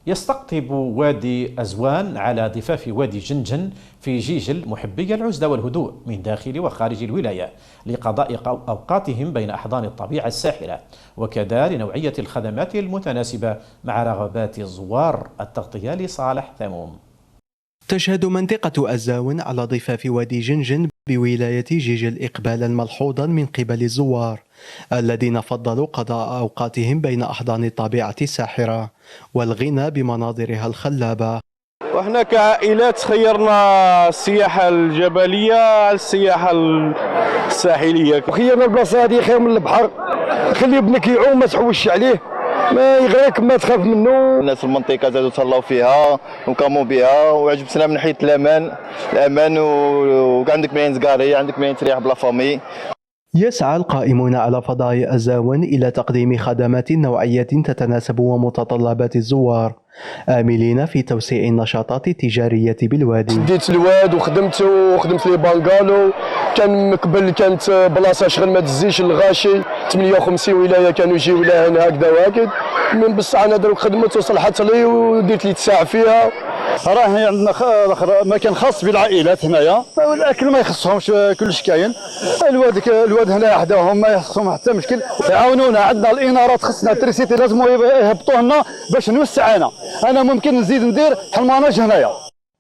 يستقطب وادي أزوان على ضفاف وادي جنجن في جيجل محبي العزلة والهدوء من داخل وخارج الولاية لقضاء أوقاتهم بين أحضان الطبيعة الساحرة، وكذا لنوعية الخدمات المتناسبة مع رغبات الزوار. التغطية لصالح ثموم. تشهد منطقة أزاون على ضفاف وادي جنجن بولاية جيجل إقبالا ملحوظا من قبل الزوار الذين فضلوا قضاء أوقاتهم بين أحضان الطبيعة الساحرة والغنى بمناظرها الخلابة. وإحنا كعائلات خيرنا السياحة الجبلية على السياحة الساحلية، وخيرنا البلاصة هذه خير من البحر، خلي ابنك يعوم ما تحوش عليه، ما يغرق ما تخاف منه. الناس المنطقة زادوا تهلاو فيها وقاموا بها، وعجبتنا من ناحية الأمان وعندك مين تقاري، عندك مين تريح بلا فامي. يسعى القائمون على فضاء أزاون إلى تقديم خدمات نوعية تتناسب ومتطلبات الزوار، آملين في توسيع النشاطات التجارية بالوادي. ديت الواد وخدمت لي بانغالو، كان قبل كانت بلاصه شغل ما تزيش الغاشي 58 ولايه كانوا يجيو لهنا هكذا وهكذا، من بصح انا دروك خدمت وصلحت لي وديت لي تساع فيها. راه عندنا مكان خاص بالعائلات هنايا، الاكل ما يخصهمش كلش كاين، الواد هنا حداهم ما يخصهم حتى مشكل، يعاونونا. عندنا الانارات خصنا التريسيتي لازم يهبطوا لنا باش نوسع. انا ممكن نزيد ندير حمانج هنايا.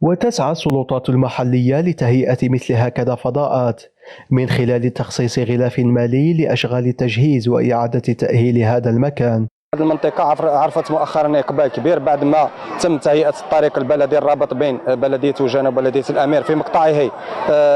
وتسعى السلطات المحلية لتهيئة مثل هكذا فضاءات من خلال تخصيص غلاف مالي لأشغال التجهيز وإعادة تأهيل هذا المكان. هذه المنطقة عرفت مؤخرا إقبال كبير بعد ما تم تهيئة الطريق البلدي الرابط بين بلدية وجانة وبلدية الأمير في مقطعه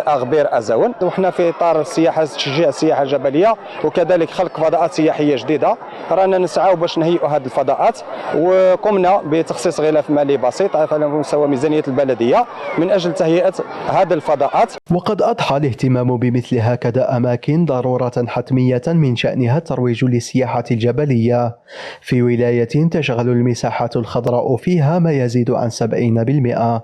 أغبير أزاون، وحنا في إطار السياحة تشجيع السياحة الجبلية وكذلك خلق فضاءات سياحية جديدة. رانا نسعى باش نهيئوا هذه الفضاءات، وقمنا بتخصيص غلاف مالي بسيط على مستوى ميزانية البلدية من أجل تهيئة هذه الفضاءات. وقد أضحى الاهتمام بمثل هكذا أماكن ضرورة حتمية من شأنها الترويج للسياحة الجبلية في ولاية تشغل المساحات الخضراء فيها ما يزيد عن 70%.